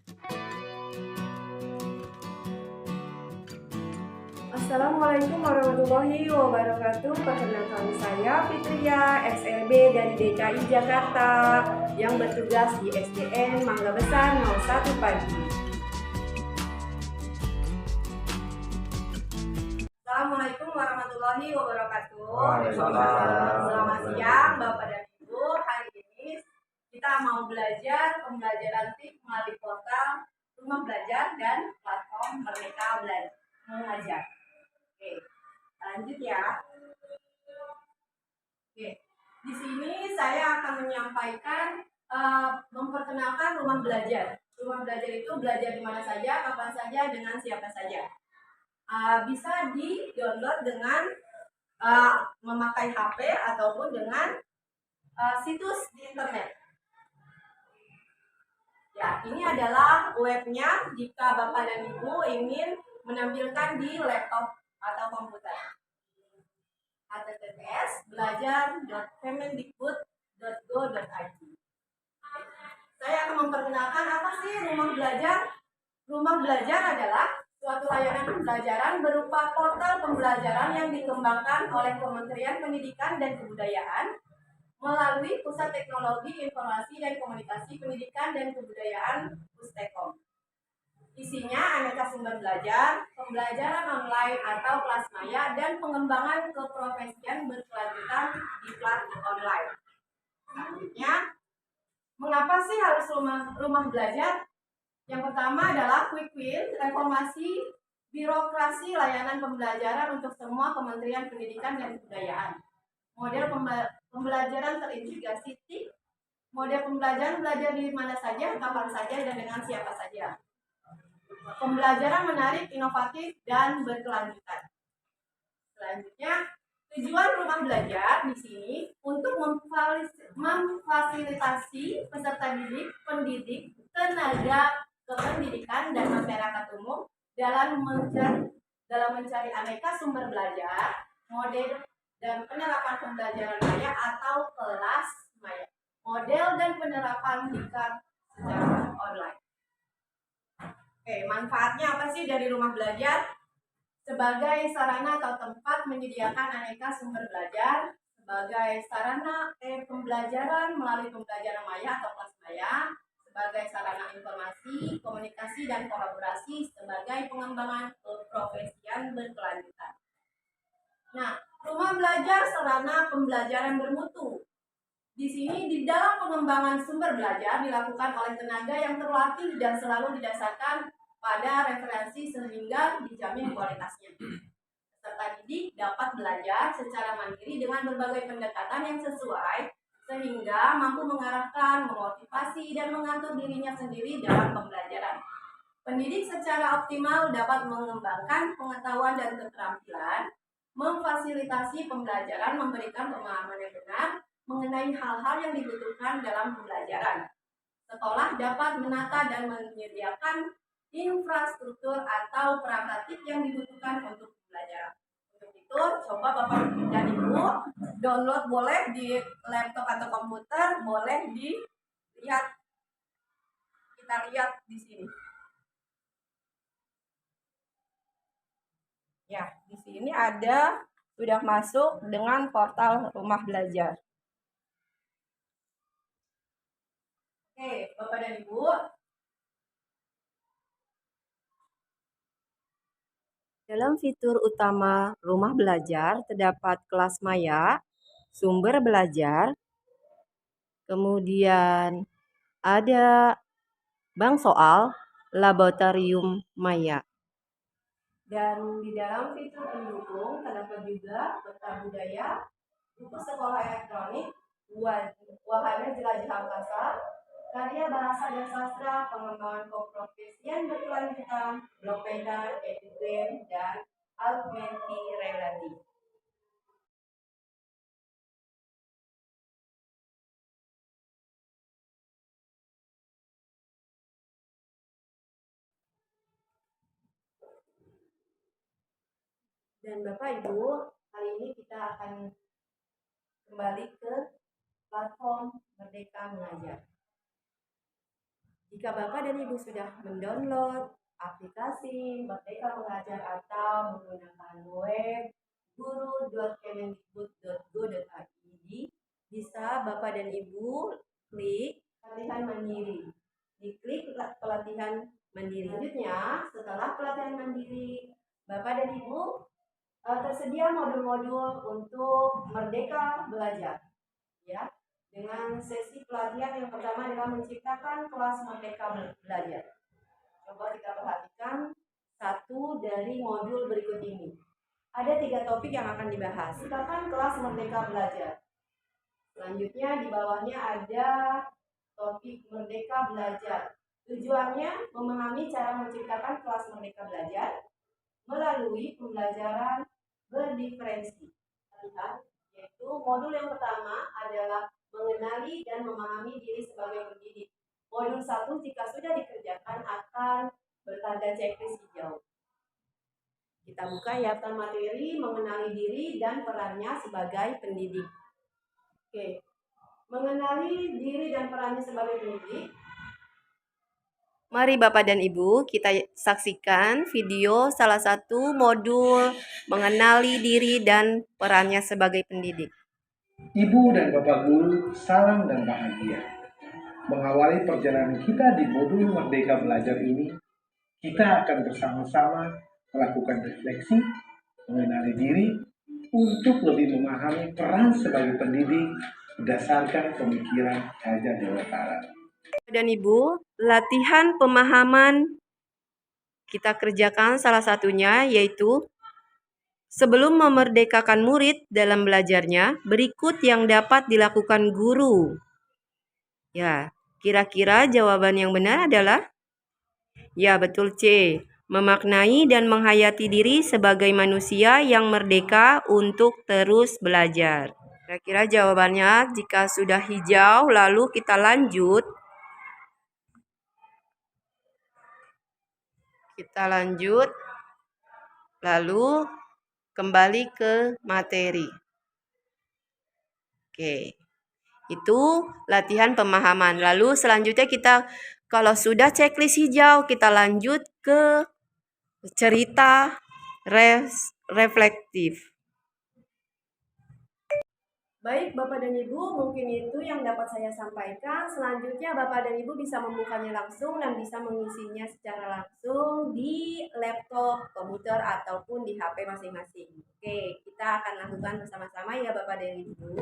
Assalamualaikum warahmatullahi wabarakatuh. Perkenalkan saya Fitria, SLB dari DKI Jakarta yang bertugas di SDN Mangga Besar 01 Pagi. Assalamualaikum warahmatullahi wabarakatuh. Selamat siang Bapak dan Ibu. Hari ini kita mau belajar pembelajaran TIK melalui portal Rumah Belajar dan platform Merdeka Mengajar. Oke, lanjut ya. Oke, di sini saya akan menyampaikan memperkenalkan rumah belajar. Rumah belajar itu belajar di mana saja, kapan saja, dengan siapa saja. Bisa di-download dengan memakai HP ataupun dengan situs di internet. Ya, ini adalah webnya jika Bapak dan Ibu ingin menampilkan di laptop atau komputer. https://belajar.kemendikbud.go.id. Saya akan memperkenalkan apa sih rumah belajar. Rumah belajar adalah suatu layanan pembelajaran berupa portal pembelajaran yang dikembangkan oleh Kementerian Pendidikan dan Kebudayaan melalui Pusat Teknologi Informasi dan Komunikasi Pendidikan dan Kebudayaan Pustekom. Isinya aneka sumber belajar, pembelajaran online atau kelas maya, dan pengembangan keprofesian berkelanjutan di kelas online. Selanjutnya, mengapa sih harus rumah belajar? Yang pertama adalah quick win, reformasi birokrasi layanan pembelajaran untuk semua Kementerian Pendidikan dan Kebudayaan. Model pembelajaran terintegrasi TIK, model pembelajaran belajar di mana saja, kapan saja, dan dengan siapa saja. Pembelajaran menarik, inovatif, dan berkelanjutan. Selanjutnya, tujuan rumah belajar di sini untuk memfasilitasi peserta didik, pendidik, tenaga kependidikan, dan masyarakat umum dalam mencari aneka sumber belajar, model dan penerapan pembelajaran maya atau kelas maya, model dan penerapan diklat secara online. Oke, manfaatnya apa sih dari rumah belajar? Sebagai sarana atau tempat menyediakan aneka sumber belajar, sebagai sarana pembelajaran melalui pembelajaran maya atau kelas maya, sebagai sarana informasi, komunikasi, dan kolaborasi, sebagai pengembangan keprofesian berkelanjutan. Nah, rumah belajar sarana pembelajaran bermutu. Di sini di dalam pengembangan sumber belajar dilakukan oleh tenaga yang terlatih dan selalu didasarkan pada referensi sehingga dijamin kualitasnya. Peserta didik dapat belajar secara mandiri dengan berbagai pendekatan yang sesuai sehingga mampu mengarahkan, memotivasi, dan mengatur dirinya sendiri dalam pembelajaran. Pendidik secara optimal dapat mengembangkan pengetahuan dan keterampilan, memfasilitasi pembelajaran, memberikan pemahaman yang benar mengenai hal-hal yang dibutuhkan dalam pembelajaran. Sekolah dapat menata dan menyediakan infrastruktur atau perangkat TIK yang dibutuhkan untuk pembelajaran. Untuk itu, coba Bapak dan Ibu download boleh di laptop atau komputer, boleh dilihat. Kita lihat di sini. Ya, di sini ada sudah masuk dengan portal rumah belajar. Oke, Bapak dan Ibu. Dalam fitur utama rumah belajar terdapat kelas maya, sumber belajar, kemudian ada bank soal, laboratorium maya. Dan di dalam fitur pendukung terdapat juga peta budaya, buku sekolah elektronik, wahana jelajah angkasa, karya bahasa dan sastra, pengembangan keprofesian berkelanjutan, blogpedia, edugame, dan augmented reality. Dan Bapak Ibu, kali ini kita akan kembali ke platform Merdeka Mengajar. Jika Bapak dan Ibu sudah mendownload aplikasi Merdeka Belajar atau menggunakan web guru.kemendikbud.go.id, bisa Bapak dan Ibu klik pelatihan mandiri. Diklik pelatihan mandiri. Selanjutnya, setelah pelatihan mandiri, Bapak dan Ibu tersedia modul-modul untuk Merdeka Belajar, ya. Dengan sesi pelatihan yang pertama adalah menciptakan kelas Merdeka Belajar. Coba kita perhatikan satu dari modul berikut ini. Ada 3 topik yang akan dibahas. Ciptakan kelas Merdeka Belajar. Selanjutnya di bawahnya ada topik Merdeka Belajar. Tujuannya memahami cara menciptakan kelas Merdeka Belajar melalui pembelajaran berdiferensi. Lihat, yaitu modul yang pertama adalah mengenali dan memahami diri sebagai pendidik. Modul 1 jika sudah dikerjakan akan bertanda checklist hijau. Kita buka ya materi mengenali diri dan perannya sebagai pendidik. Oke. Mengenali diri dan perannya sebagai pendidik. Mari Bapak dan Ibu kita saksikan video salah satu modul mengenali diri dan perannya sebagai pendidik. Ibu dan Bapak Guru, salam dan bahagia. Mengawali perjalanan kita di modul Merdeka Belajar ini, kita akan bersama-sama melakukan refleksi, mengenali diri, untuk lebih memahami peran sebagai pendidik berdasarkan pemikiran Haja Dewantara. Dan Ibu, latihan pemahaman kita kerjakan salah satunya yaitu sebelum memerdekakan murid dalam belajarnya, berikut yang dapat dilakukan guru. Ya, kira-kira jawaban yang benar adalah? Ya, betul C. Memaknai dan menghayati diri sebagai manusia yang merdeka untuk terus belajar. Kira-kira jawabannya jika sudah hijau, lalu kita lanjut. Lalu kembali ke materi. Oke, itu latihan pemahaman. Lalu selanjutnya kita, kalau sudah checklist hijau, kita lanjut ke cerita reflektif. Baik Bapak dan Ibu, mungkin itu yang dapat saya sampaikan. Selanjutnya Bapak dan Ibu bisa membukanya langsung dan bisa mengisinya secara langsung di laptop, komputer, ataupun di HP masing-masing. Oke, kita akan lakukan bersama-sama ya Bapak dan Ibu.